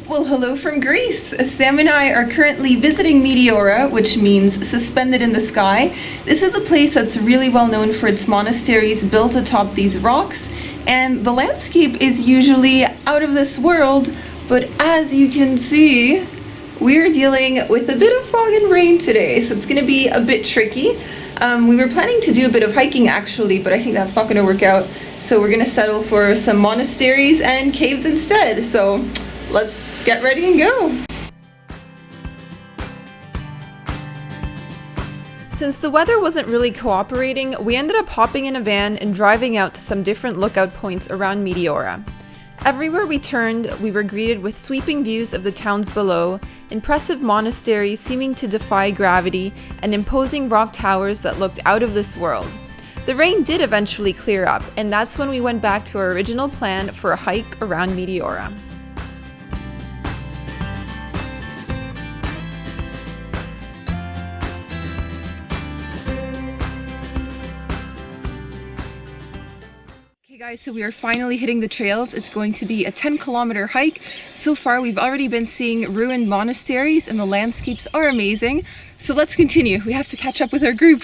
Well, hello from Greece. Sam and I are currently visiting Meteora, which means suspended in the sky. This is a place that's really well known for its monasteries built atop these rocks, and the landscape is usually out of this world, but as you can see, we're dealing with a bit of fog and rain today, so it's going to be a bit tricky. We were planning to do a bit of hiking actually, but I think that's not going to work out, so we're going to settle for some monasteries and caves instead. So let's get ready and go! Since the weather wasn't really cooperating, we ended up hopping in a van and driving out to some different lookout points around Meteora. Everywhere we turned, we were greeted with sweeping views of the towns below, impressive monasteries seeming to defy gravity, and imposing rock towers that looked out of this world. The rain did eventually clear up, and that's when we went back to our original plan for a hike around Meteora. Guys, so we are finally hitting the trails. It's going to be a 10-kilometer hike. So far we've already been seeing ruined monasteries and the landscapes are amazing. So let's continue. We have to catch up with our group.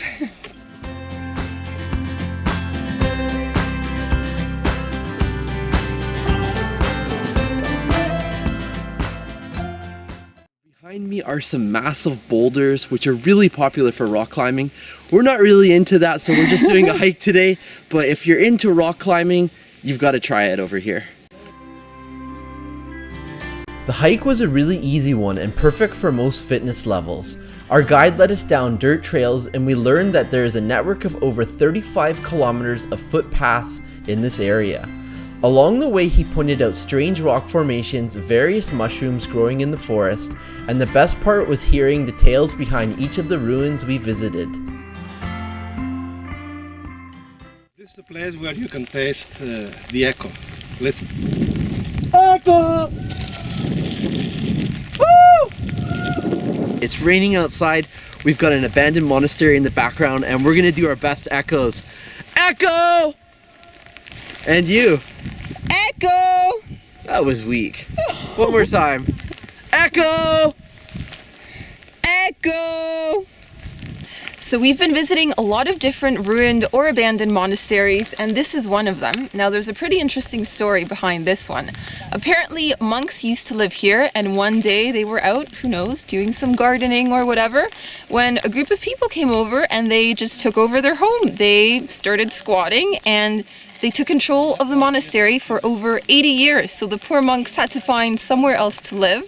Behind me are some massive boulders, which are really popular for rock climbing. We're not really into that, so we're just doing a hike today. But if you're into rock climbing, you've got to try it over here. The hike was a really easy one and perfect for most fitness levels. Our guide led us down dirt trails and we learned that there is a network of over 35 kilometers of footpaths in this area. Along the way, he pointed out strange rock formations, various mushrooms growing in the forest, and the best part was hearing the tales behind each of the ruins we visited. This is the place where you can taste the echo. Listen. Echo! Woo! It's raining outside. We've got an abandoned monastery in the background, and we're gonna do our best echoes. Echo! And you. Echo! That was weak. One more time. Echo! Echo! So we've been visiting a lot of different ruined or abandoned monasteries, and this is one of them. Now there's a pretty interesting story behind this one. Apparently monks used to live here, and one day they were out, who knows, doing some gardening or whatever, when a group of people came over and they just took over their home. They started squatting and they took control of the monastery for over 80 years, so the poor monks had to find somewhere else to live.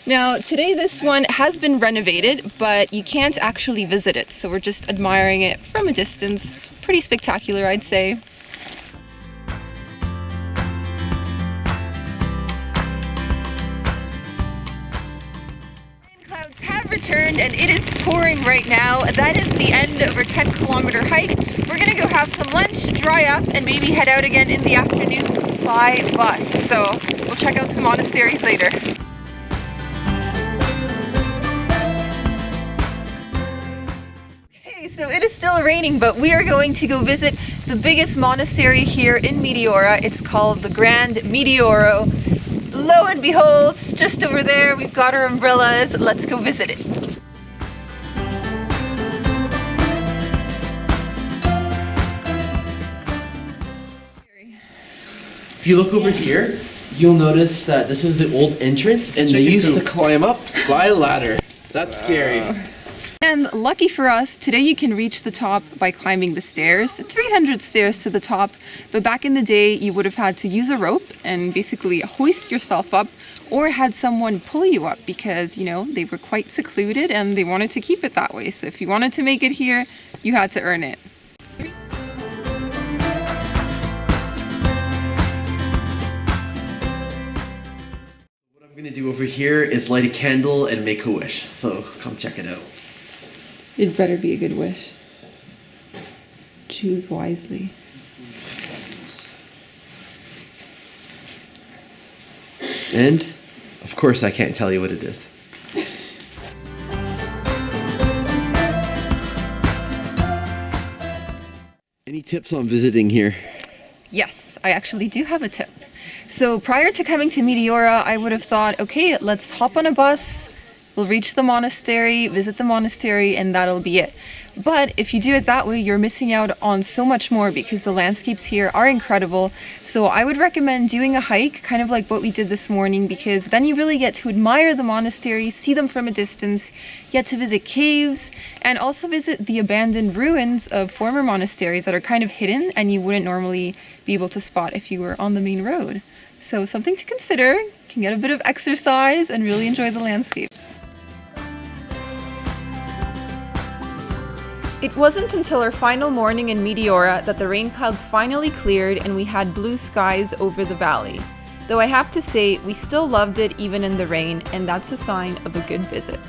Now, today this one has been renovated, but you can't actually visit it, so we're just admiring it from a distance. Pretty spectacular, I'd say. Rain clouds have returned and it is pouring right now. That is the end of our 10-kilometer hike. We're gonna go have some lunch, dry up, and maybe head out again in the afternoon by bus. So we'll check out some monasteries later. So it is still raining, but we are going to go visit the biggest monastery here in Meteora. It's called the Grand Meteoro. Lo and behold, just over there, we've got our umbrellas. Let's go visit it. If you look over here, you'll notice that this is the old entrance and they used to climb up by a ladder. That's scary. And lucky for us, today you can reach the top by climbing the stairs, 300 stairs to the top, but back in the day you would have had to use a rope and basically hoist yourself up or had someone pull you up because, you know, they were quite secluded and they wanted to keep it that way. So if you wanted to make it here, you had to earn it. What I'm gonna do over here is light a candle and make a wish, so come check it out. It better be a good wish. Choose wisely. And, of course, I can't tell you what it is. Any tips on visiting here? Yes, I actually do have a tip. So prior to coming to Meteora, I would have thought, okay, let's hop on a bus, we'll reach the monastery, visit the monastery, and that'll be it. But if you do it that way, you're missing out on so much more because the landscapes here are incredible. So I would recommend doing a hike, kind of like what we did this morning, because then you really get to admire the monasteries, see them from a distance, get to visit caves, and also visit the abandoned ruins of former monasteries that are kind of hidden and you wouldn't normally be able to spot if you were on the main road. So something to consider, can get a bit of exercise and really enjoy the landscapes. It wasn't until our final morning in Meteora that the rain clouds finally cleared and we had blue skies over the valley. Though I have to say, we still loved it even in the rain, and that's a sign of a good visit.